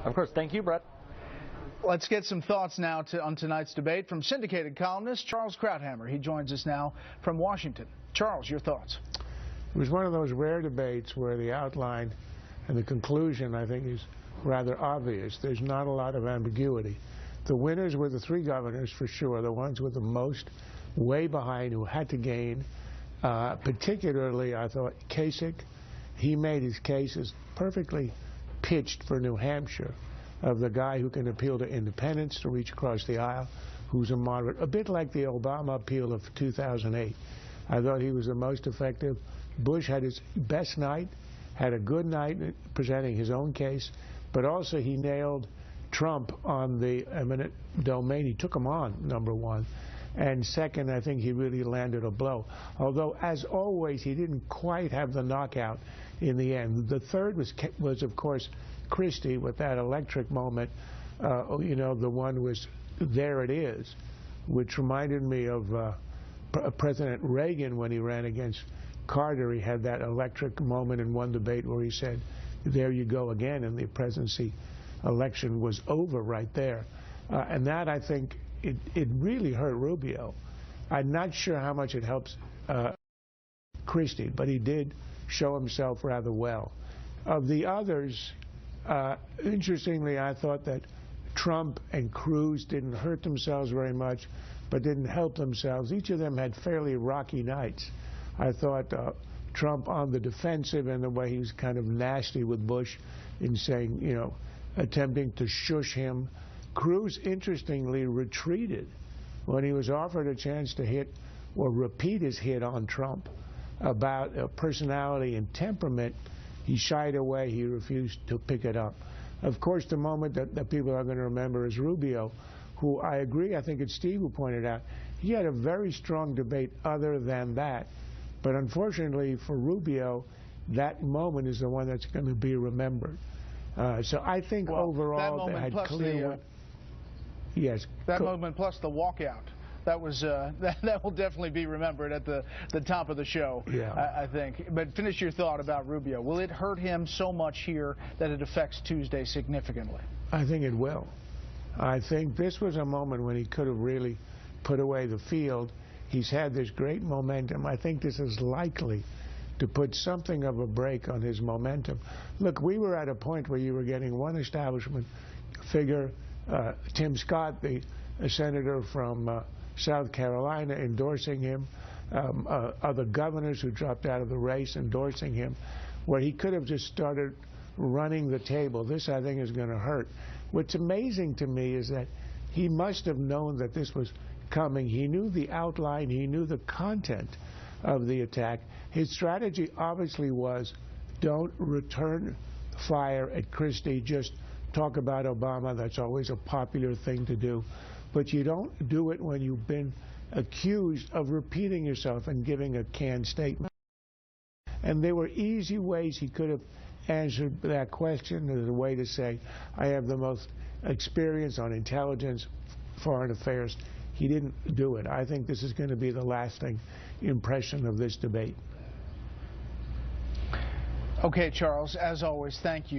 Of course. Thank you, Brett. Let's get some thoughts now on tonight's debate from syndicated columnist Charles Krauthammer. He joins us now from Washington. Charles, your thoughts? It was one of those rare debates where the outline and the conclusion, I think, is rather obvious. There's not a lot of ambiguity. The winners were the three governors, for sure, the ones with the most way behind who had to gain. Particularly, I thought, Kasich. He made his case as perfectly pitched for New Hampshire, of the guy who can appeal to independents to reach across the aisle, who's a moderate, a bit like the Obama appeal of 2008. I thought he was the most effective. Bush had his best night, had a good night presenting his own case, but also he nailed Trump on the eminent domain. He took him on, number one. And second, I think he really landed a blow. Although, as always, he didn't quite have the knockout in the end. The third was of course, Christie with that electric moment. You know, the one was "There It Is," which reminded me of President Reagan when he ran against Carter. He had that electric moment in one debate where he said, "There you go again," and the presidency election was over right there. And that, I think, it really hurt Rubio. I'm not sure how much it helps Christie, but he did show himself rather well. Of the others, interestingly, I thought that Trump and Cruz didn't hurt themselves very much, but didn't help themselves. Each of them had fairly rocky nights. I thought Trump on the defensive in the way he was kind of nasty with Bush in saying, you know, attempting to shush him. Cruz, interestingly, retreated when he was offered a chance to hit or repeat his hit on Trump about personality and temperament. He shied away. He refused to pick it up. Of course, the moment that people are going to remember is Rubio, who I agree, I think it's Steve who pointed out, he had a very strong debate other than that. But unfortunately for Rubio, that moment is the one that's going to be remembered. So I think overall they had clear... Yes. That moment plus the walkout. That was that will definitely be remembered at the top of the show, yeah. I think. But finish your thought about Rubio. Will it hurt him so much here that it affects Tuesday significantly? I think it will. I think this was a moment when he could have really put away the field. He's had this great momentum. I think this is likely to put something of a break on his momentum. Look, we were at a point where you were getting one establishment figure, Tim Scott, the senator from South Carolina, endorsing him, other governors who dropped out of the race endorsing him, where he could have just started running the table. This, I think, is going to hurt. What's amazing to me is that he must have known that this was coming. He knew the outline. He knew the content of the attack. His strategy obviously was, don't return fire at Christie, just talk about Obama. That's always a popular thing to do. But you don't do it when you've been accused of repeating yourself and giving a canned statement. And there were easy ways he could have answered that question. There's a way to say, I have the most experience on intelligence, foreign affairs. He didn't do it. I think this is going to be the lasting impression of this debate. Okay, Charles, as always, thank you.